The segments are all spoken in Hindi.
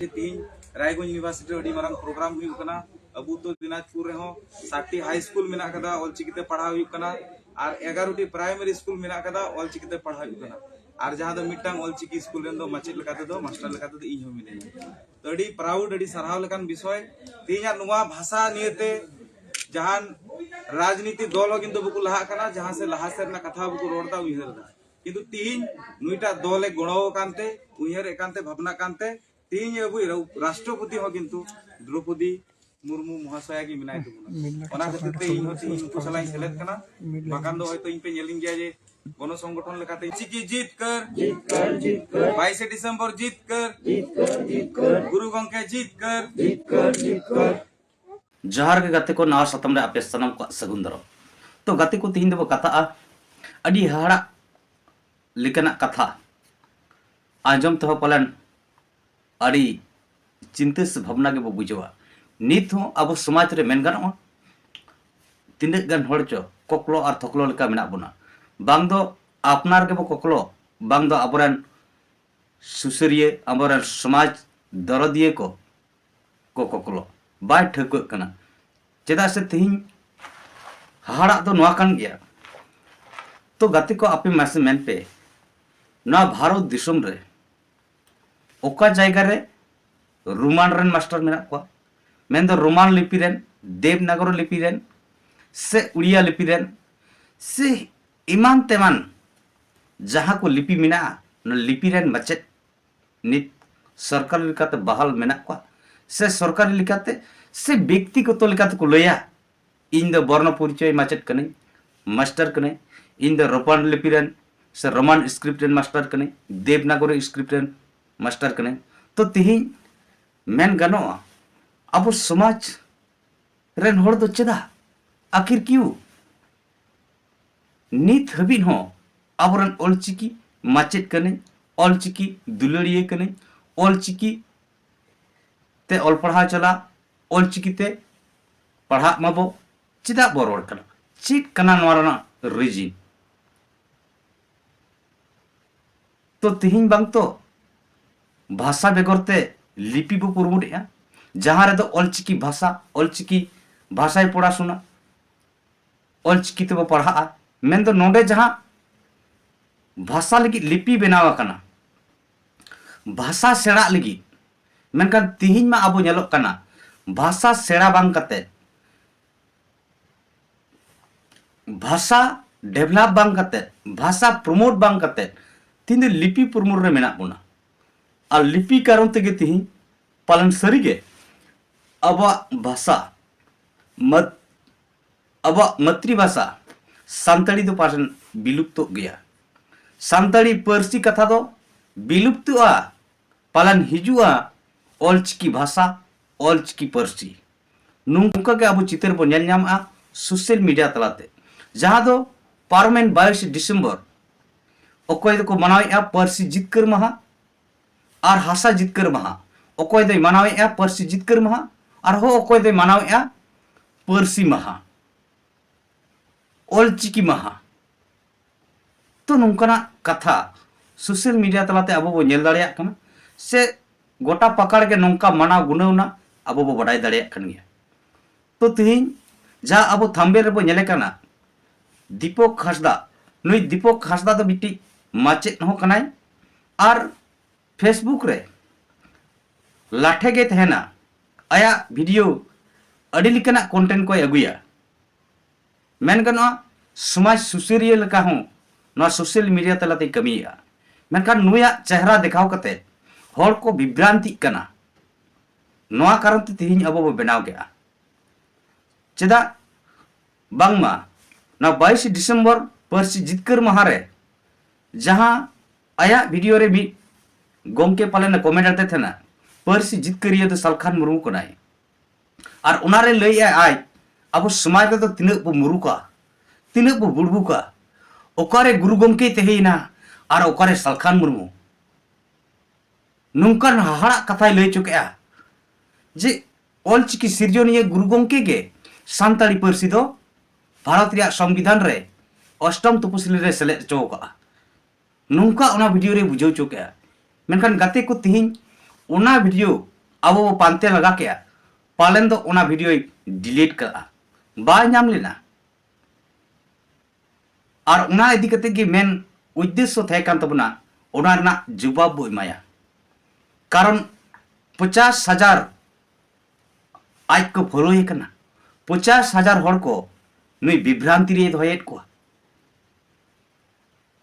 तीन रायगंज यूनिवर्सिटी अड़ी मारंग प्रोग्राम हुई कना अबू तो दिनाजपुर रे हो 60 हाई स्कूल मेना कदा ऑलचिकीते पढ़ाव हुई कना और 11टी प्राइमरी स्कूल मेना कदा ऑलचिकीते पढ़ाव हुई कना और जहां दो मिटंग ऑलचिकी स्कूल रेन दो माचित लेकाते दो मास्टर लेकाते दो इन हो मिने तो अड़ी प्राउड अड़ी सराव लेकान विषय तीन नुवा भाषा नियते जहां राजनीति दल किंतु बुकु लहा कना जहां से लहा से ना कथा बुकु रोडदा उयहरदा किंतु तीन नुइटा दले गणो कांते उयहर एकांते भावना कांते तीन अबु राष्ट्रपति हो किंतु द्रौपदी मुर्मू महाशया की मिनाय तबुना ओना खातिर ते इन होती इन कुसलाई सेलेक्ट कना बाकान दो होयतो इन पे नेलिंग गया जे गण संगठन लेकाते चिकी जीत कर 22 दिसंबर जीत कर गुरु गंके जीत कर जहार के गते को नवा सतम रे आपे सनम को सगुंदरो तो गते को तीन दो कथा अडी हाड़ा लेकना कथा आजम तो पलन अड़ी चिंता से भावना के बो बुझवा नित हो अब समाज रे मेन गानो तिने गन हड़ चो कोकलो और थोकलो लेका मेना बना बांग दो अपनार के बो कोकलो बांग दो अबरन सुसरिये अबरन समाज दरदिये को कोकलो बाय ठक कना चेदा से तिहिन हाड़ा तो नवा कान गया तो गति को आपे मैसे मेन पे ना भारत दिसम रे ओका जायगा रे रोमान रेन मास्टर मेना को मेन दो रोमान लिपि रेन देवनागरी लिपि रेन से उड़िया लिपि रेन से इमान तेमान जहां को लिपि मेना न लिपि रेन मचेत नित सरकार लिकाते बहाल मेना को से सरकार लिकाते से व्यक्तिगत लिकाते को लया इन द वर्ण परिचय मचेत कने मास्टर कने इन द रोमान लिपि रेन से रोमान स्क्रिप्ट रेन मास्टर कने देवनागरी स्क्रिप्ट रेन मास्टर कने तो तिहिं मेन गानो अब समाज रेन हड़ दो चेदा आखिर क्यों नित हबिन हो अबरन ऑलचिकी माचेत कने ऑलचिकी दुलड़िए कने ऑलचिकी ते ऑल पढ़ा चला ऑलचिकी ते पढ़ा माबो चेदा बरोड़ कना चीट कना नवारना रीजन तो तिहिं बांग तो भाषा बेगरते लिपि बो पुरमुड़े जहां रे दो ऑलचिकी भाषा पढ़ा सुना ऑलचिकी ते बो पढ़ा मेन दो नोडे जहां भाषा लगी लिपि बनावा कना भाषा सेड़ा लगी मेनकान तिहिन मा अबो नेलो कना भाषा सेड़ा बांग कते भाषा डेवलप बांग कते भाषा प्रमोट बांग कते तीन लिपि पुरमुर रे मेना बुना और लिपि कारण तेगे तिहि पालन सरीगे अब भाषा अब मातृभाषा सानताड़ी दो पासन विलुप्त तो गया सानताड़ी पारसी कथा दो विलुप्त पालन हिजुआ ऑलचिकी भाषा ऑलचिकी पारसी नुंका के अब चित्र बो नेल नाम सोशल मीडिया तलाते जहां दो पार्मेन 22 दिसंबर अकोय दो को मनावे पारसी जितकर महा और हासा जितकर महा अकोय दो मनावे पारसी जितकर महा और हो अकोय दो मनावे पारसी महा ऑलचिकी महा तो नोंकना कथा सोशल मीडिया तलाते अब बो नेल दाड़िया कना से गोटा पकड़ के नोंका मना गुनौना अब बो बडाय दाड़िया कन गया तो तिहिन जा अब थंबे रे बो नेले कना दीपक हासदा नुई दीपक हासदा तो बिटी माचेत हो कनाय और फेसबुक रे लाठे गे तहना आया वीडियो अड़ी लिकना कंटेंट को अगुया मेन गनो समाज सुसरिया लका हो ना सोशल मीडिया तलाते कमिया मेनखान नुया चेहरा दिखाव कते हर को विभ्रांति कना नोआ कारण ते तिहिन अब बो बनाव गया चेदा बांगमा ना 22 दिसंबर पारसी जितकर महारे जहां आया वीडियो रे भी गोमके पाले कमेंट आते थे ना पारसी जितकरिया तो सलखान मुर्मू कनाय और उनारे लई आय अब समाज तो तिना बो मुरुका तिना बो बुड़बुका ओकारे गुरु गोमके तेहेना और ओकारे सलखान मुर्मू नुंकन हाड़ा कथाय लई चुके जे ऑलचिकी सिरजनिया गुरु गोमके गे सानताड़ी पारसी दो भारत रिया संविधान रे अष्टम तपसिली रे सेलेद चौका नौका वीडियो रे बुझाव चुके मेनखान गाते को तिहिन वीडियो अब वो पानते लगा के पालन दो ओना वीडियो डिलीट करा बा नाम लेना और उना इदी कते कि मेन उद्देश्य थे कान तबना ओना रना जवाब बो इमाया कारण 50,000 आज को फॉलो ही करना 50,000 हर को नुई विभ्रांति रे दोहेत को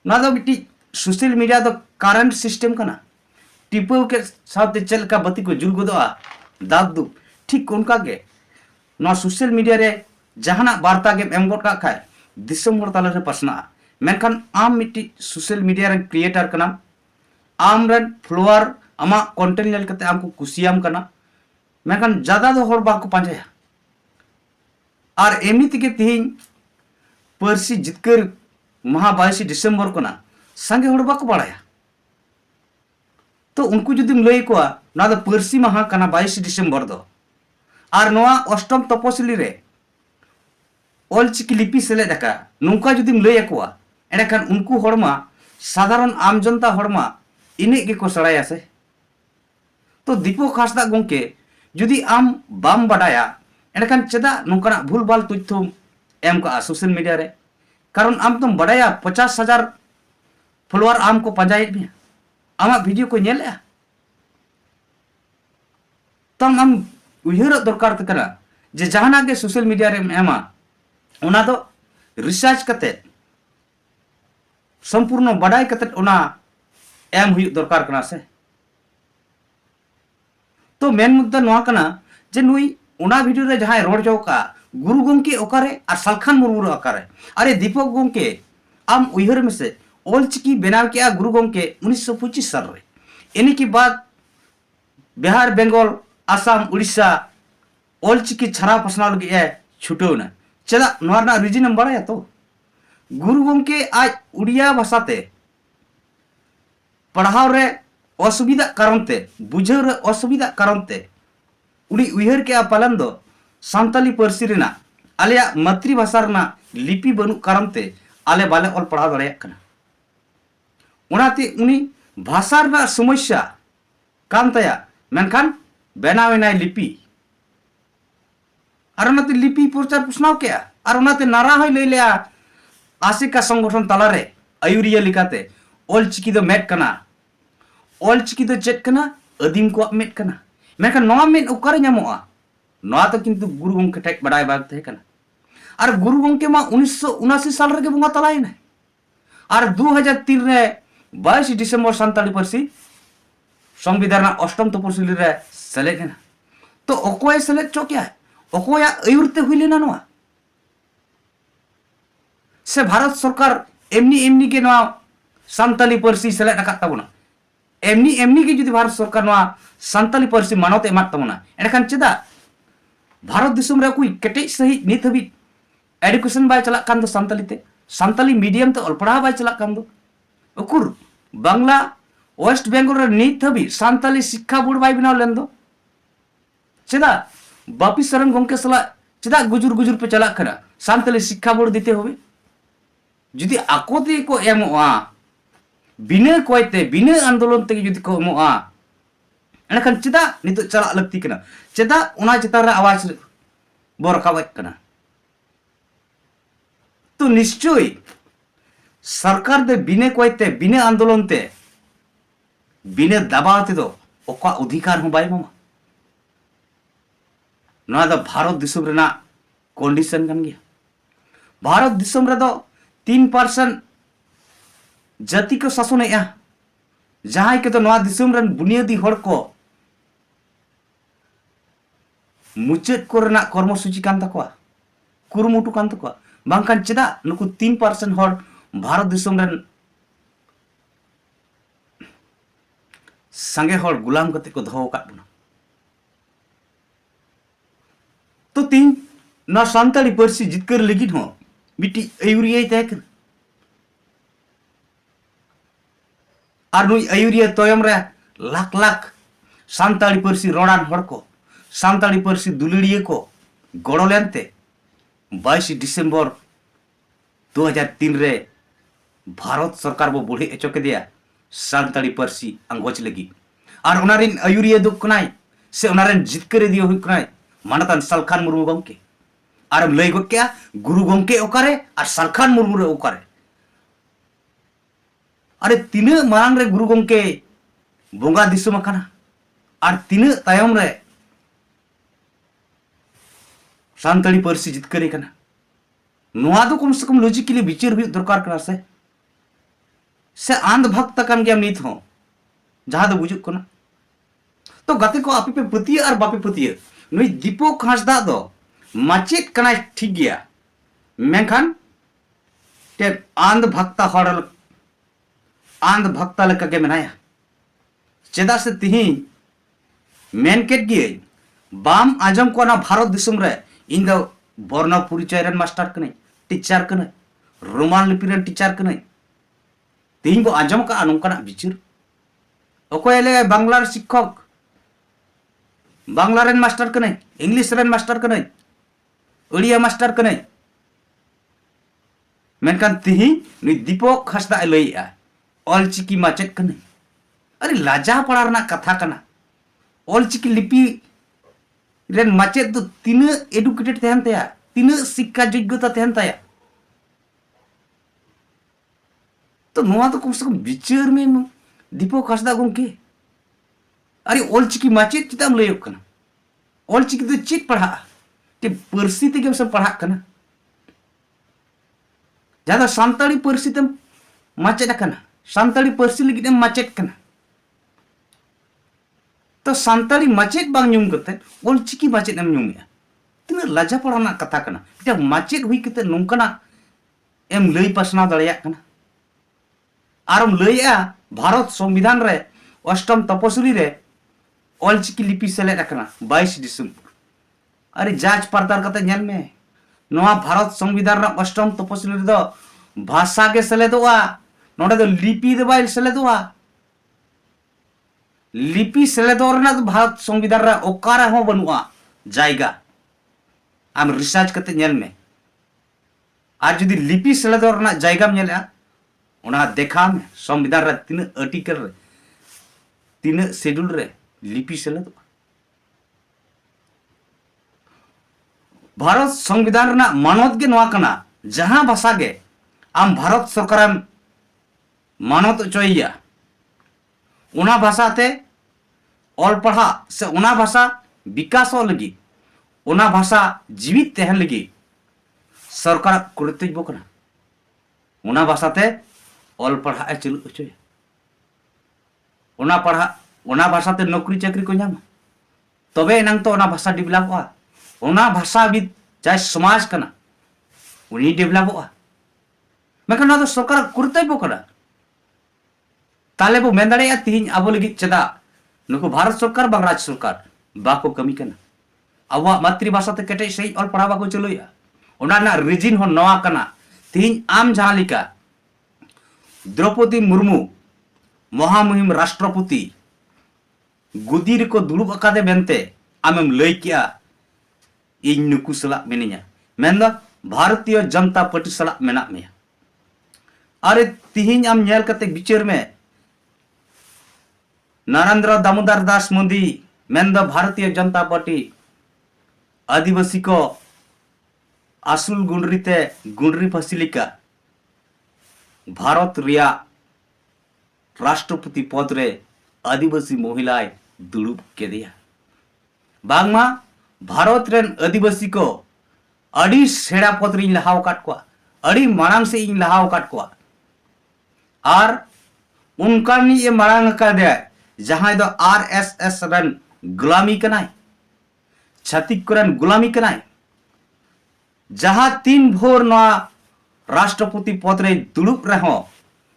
ना दो बिटी सोशल मीडिया दो करंट सिस्टम करना टिपो के साथ चल का बत्ती को जुल गोदोआ दाग दु ठीक उनका के ना सोशल मीडिया रे जहाना वार्ता के एमगोट का खाए दिसंबर ताला रे पसना मेनखान आम मिट्टी सोशल मीडिया रे क्रिएटर कना आम रन फ्लोअर आमा कंटेंट नेल कते आमको कुसियाम कना मेनखान ज्यादा दो हर बाको पांजाया और एमनी तिके तिहिं पर्सी जितकर महा 22 दिसंबर को ना संगे हर बाको बाड़ाया तो उनको जुदिम लई को ना दो पर्सी महा कना 22 दिसंबर दो और नोआ अष्टम तपसिली रे ऑलचिकी लिपि सेले दका नुका जुदिम लई को एंडखान उनको हरमा साधारण आम जनता हरमा इने के को सड़ाया से तो दीपक हासदा गोंके जुदी आम बाम बाडाया एंडखान चेदा नुकना भूल बाल तथ्य एम का सोशल मीडिया रे कारण आम तुम बाडाया 50,000 फॉलोअर आम को पंजायत में आमा वीडियो को नेले तम आम उहर दरकार तकना जे जहाना के सोशल मीडिया रे एमा ओना दो रिसर्च कते संपूर्ण बाडाय कते ओना एम हुई दरकार कना से तो मेन मुद्दा नोआ कना जे नुई ओना वीडियो रे जहां रोड जोका गुरु गोंके ओकारे और सलखान मुर्मू ओकारे अरे दीपक गोंके आम उहर में से ऑलचिकी बनाव के गुरु गोंके 1925 साल रे इन्हीं के बाद बिहार बेंगल आसाम उड़ीसा ऑलचिकी छरा पसना लगे छुटोना चेदा नोरना रीजन बड़ा तो गुरु गोंके आज उड़िया भाषाते पढ़ाव रे असुविधा कारण ते बुझाव रे असुविधा कारण ते उड़ी उहर के पालन दो सांताली पर्सी रेना आलिया मातृभाषा रेना लिपि बनु कारण ते आले बाले ऑल पढ़ा दड़े कना उनाते उनी भाषा रेना समस्या कान तया मेनखान बनावेना लिपि और उनाते लिपि प्रचार पुछनाव के और उनाते नारा होय लई लेया आशिका संगठन तलारे आयुरिया लिखाते ऑलचिकी दो मेट कना ऑलचिकी दो चेट कना अदीम को मेट कना मेनखान नोआ मेट उकारे ᱧᱟᱢᱚᱜᱼᱟ नोआ तो किंतु गुरु गोंके ठेक बड़ाय बाग थे कना और गुरु गोंके मा 1979 साल रे बंगा तलाय ना और 2003 रे 22 दिसंबर सान्ताली पर्सी संविधान अष्टम तपसिली रे सेलेद ना तो ओकोय सेलेद चो क्या ओकोया अयुरते हुई लेना नोआ से भारत सरकार एमनी के नोआ सान्ताली पर्सी सेलेद रखा तबना एमनी के जुदी भारत सरकार नोआ सान्ताली पर्सी मानवते एमात तबना एनखान चेदा भारत दिसम रे कोई केटेज सही नित हबी एडुकेशन बाय चला कान दो सान्ताली मीडियम तो अलपड़ा बाय चला कान दो उकुर बांग्ला वेस्ट बेंगल रे नित हबी सान्ताली शिक्षा बोर्ड बाय बनाव लेन दो चेदा बापी सरन गोंके सला चेदा गुजुर पे चला करा सान्ताली शिक्षा बोर्ड देते होबे जुदी आकोते को एमोआ बिना कोयते बिना आंदोलन ते जुदी को एमोआ एनखान चेदा नितो चला लगती कना चेदा उना चितार आवाज बो रखाबेत कना तो निश्चय सरकार दे बिना कोयते बिना आंदोलन ते बिना दबाव ते दो ओका अधिकार हो बाय मामा ना दो भारत दिसम रेना कंडीशन कन गया भारत दिसम रे दो 3% जाति को शासन है जहां के तो नवा दिसम रन बुनियादी हड़ को मुचाद कोरना कर्मसूची कान तकवा कुरुमुटु कान तकवा बांकान चेदा नुकु 3% हड़ भारत दिसम रन संगे हड़ गुलाम कते को दहो काट बना तो तीन ना सान्ताली पर्सी जितकर लगित हो मिट्टी अयुरिया तहक और नुई अयुरिया तोयम रे लाख लाख सान्ताली पर्सी रोडान हड़ को सान्ताली पर्सी दुलड़िए को गड़ो लेनते 22 दिसंबर 2003 रे भारत सरकार बो बुढ़े एचो के दिया सान्ताली पर्सी अंगोच लगी और उनारिन अयुरिया दुख कनाय से उनारेन जितकर दियो हुई कनाय मानतान सालखान मुर्मू गमके आर लय गो क्या गुरु गमके ओकारे और सालखान मुर्मू रे ओकारे अरे तीन मांग रे गुरु गमके बोंगा दिसुम अकाना और तीन तायम रे सानताड़ी पार्सी जितकरे कना नुआ तो कम से कम लॉजिकली विचार हुई दरकार कना से आंध भक्त कान गया नित हो जहां दो बुजुक कना तो गाते को आपे पे पतिया और बापे पतिया नुई दीपक हांसदा दो माचेत कना ठीक गया मेखान ते आंध भक्ता लेका के मेनाया चेदा से तिही मेनकेट गे बाम आजम को ना भारत दिसुम रे इन दो बर्ण परिचय रन मास्टर कने टीचर कने रोमान लिपि रन टीचर कने तिही को आजम का अनुकना बिचुर ओकोयले बांग्ला शिक्षक बांग्ला रन मास्टर कने इंग्लिश रन मास्टर कने उड़िया मास्टर कने मेनकान तिही नि दीपक हांसदा लइया ऑलचिकी माचेत कने अरे लाजा पड़ारना कथा कना ऑलचिकी लिपि रेन माचेत दो तीन एडुकेटेड तहन तया तीन शिक्षा योग्यता तहन तया तो नुआ तो कम से कम विचार में दीपक हांसदा गमके अरे ऑलचिकी माचेत चिताम लयक कना ऑलचिकी तो चेक पढ़ा ते पर्सी ते सब पढ़ा कना ज्यादा सानताड़ी पर्सी ते माचेत कना सानताड़ी पर्सी लगित माचेत कना तो सानताड़ी माचेत बांग ᱧᱩᱢ कते ऑलचिकी माचेत एम ᱧᱩᱢया तीन लाजा पड़ाना कथा कना इटा माचेत हुई कते नोंकना एम लई पासना दड़िया कना आरम लइया भारत संविधान रे अष्टम तपस्वी रे ऑलचिकी लिपि सेलेद कना 22 दिसंबर अरे जांच पड़ताल कते नेल में नोआ भारत संविधान रे अष्टम तपस्वी रे दो भाषा के सेलेदोआ नोडे दो लिपि दो बाइल सेलेदोआ लिपि सेलेदोरना भारत संविधान रे ओकारा हो बनुआ जायगा आम रिसर्च करते नेल में आज जदि लिपि सेलेदोरना जायगा में नेला ओना देखा में संविधान रे तीन आर्टिकल रे तीन शेड्यूल रे लिपि सेलेदो भारत संविधान रे मानवत के नोआ कना जहां भाषा गे आम भारत सरकार मानवत चोइया ओना भाषा ते ऑल पढ़ा से ओना भाषा विकास लगी ओना भाषा जीवित तहन लगी सरकार कर्तव्य कना ओना भाषा ते ऑल पढ़ा चलू अचोया ओना भाषा ते नौकरी चाकरी को नामा तबे एनांग तो ओना भाषा डेवलपआ ओना भाषा भी चाहे समाज कना उनी डेवलपआ मेखान ना तो सरकार कर्तव्य कना ताले बो मेन दाड़ेया तिहिन आबो लगी चेदा नुको भारत सरकार बांग राज्य सरकार बाको कमी कना आवा मातृभाषा ते केटे सही ऑल पढ़ा बाको चलोया ओना ना रीजन हो नवा कना तिहिन आम जहां लिका द्रौपदी मुर्मू महामहिम राष्ट्रपति गुदीर को दुड़ुब अकादे बेनते आमेम लय किया इन नुकु सला मेनिया मेनदा भारतीय जनता पार्टी सला मेना मेया अरे तिहिन आम नेल कते विचार में नरेंद्र दामोदर दास मोदी मेनदा भारतीय जनता पार्टी आदिवासी को आसुल गुंडरीते गुंडरी फसिलिका भारत रिया राष्ट्रपति पद रे आदिवासी महिलाएं दुड़ुब के दिया बांगमा भारत रेन आदिवासी को अड़ी सेड़ा पद रे लहाव काट को अड़ी मांग से इन लहाव काट को और उनका नी ये मांग का दे जहां दो आरएसएस रन गुलामी कनाय छत्तीक रन गुलामी कनाय जहां 3 भोर ना राष्ट्रपति पद रे दुड़ुब रहो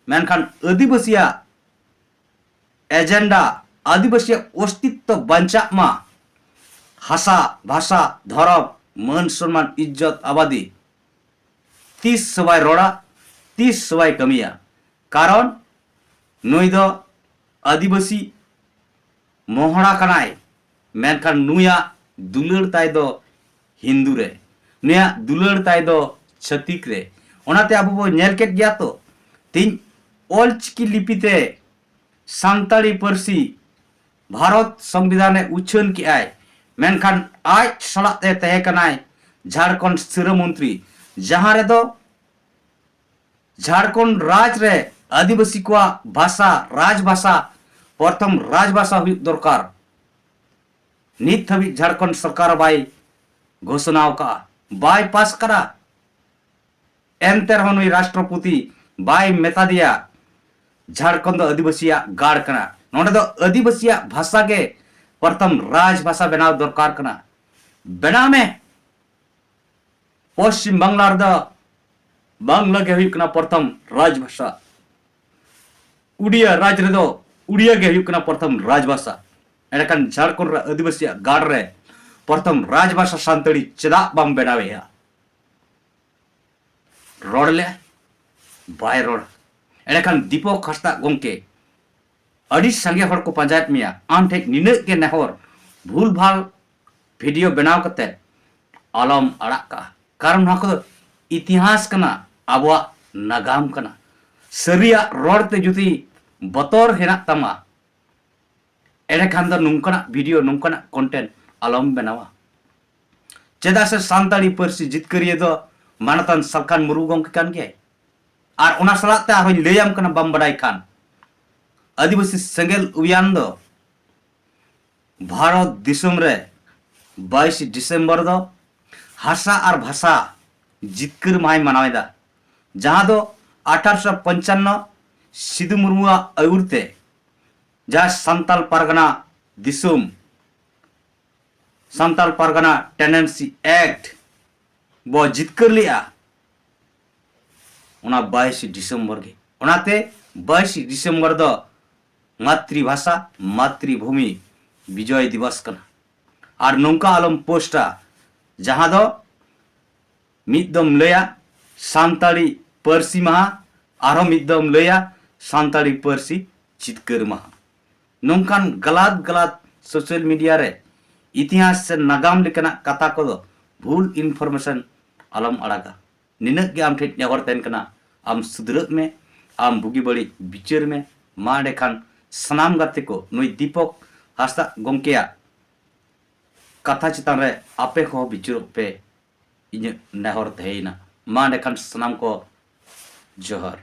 मेनखान आदिवासिया एजेंडा आदिवासी अस्तित्व बंचा मा हासा भाषा धर्म मान सम्मान इज्जत आबादी 30 सवाई रोड़ा 30 सवाई कमिया कारण नुई दो आदिवासी मोहड़ा कनाय मेनखान नुया दुलड़ ताय दो हिंदू रे नुया दुलड़ ताय दो छत्तीक रे ओनाते आबो बो नेल केट गया तो तीन ऑलचिकी लिपिते सानताड़ी पार्सी भारत संविधान उछान के आय मेनखान आज सलाते तहे कनाय झारखंड सिरा मंत्री जहां रे दो झारखंड राज रे आदिवासी को भाषा राजभाषा प्रथम राजभाषा हुई दरकार नित हबी झारखंड सरकार बाय घोषणा का बाय पास करा एनते रहो राष्ट्रपति बाय मेता दिया झारखंड आदिवासी गाड़ कना नोडे दो आदिवासी भाषा के प्रथम राजभाषा बनाव दरकार कना बनाव में पश्चिम बांग्ला दो बांग्ला के हुई कना प्रथम राजभाषा उड़िया राज रे दो उड़िया के हुई कना प्रथम राजभाषा एनखान झारखंड आदिवासी गाड़ रे प्रथम राजभाषा सानताड़ी चेदा बाम बनावे रोडले बाय रोड एनखान दीपक हांसदा गंके अड़ी संगे हर को पंचायत में आम ठेक निने के नेहर भूल भाल वीडियो बनाव कते आलम अड़ा का कारण को इतिहास कना आबवा नागाम कना सरिया रोडते जुदी बतर हेना तमा एनखान दो नुंकना वीडियो नुंकना कंटेंट आलम बनावा चेदा से सानताड़ी पार्सी जितकरिया दो मानतान सलखान मुरु गंके कान गया और उना सलाते आरों लैयाम कना बम बड़ाई खान आदिवासी सेंगेल अभियान दो भारत दिसम रे 22 दिसंबर दो हासा और भाषा जितकर माय मनावेदा जहां दो 1855 सिधु मुर्मुआ अयुरते जहां संताल परगना दिसम संताल परगना टेनेंसी एक्ट बो जितकर लिया उना 22 दिसंबर के उनाते 22 दिसंबर दो मातृभाषा मातृभूमि विजय दिवस कना और नौका आलम पोस्टा जहां दो मिदम लया सानताड़ी पार्सी महा आरो मिदम लया सानताड़ी पार्सी जितकर महा नौकान गलात गलात सोशल मीडिया रे इतिहास से नागाम लेकना कथा को भूल इनफॉर्मेशन आलम अड़ागा निनक के आम ठेठ नेहर तहन कना आम सुधरक में आम बुगी बड़ी बिचार में मा डेखान सनाम गाते को नुई दीपक हांसदा गंकेया कथा चितान रे आपे को बिचार पे इन नेहर तहेना मा डेखान सनाम को जोहर।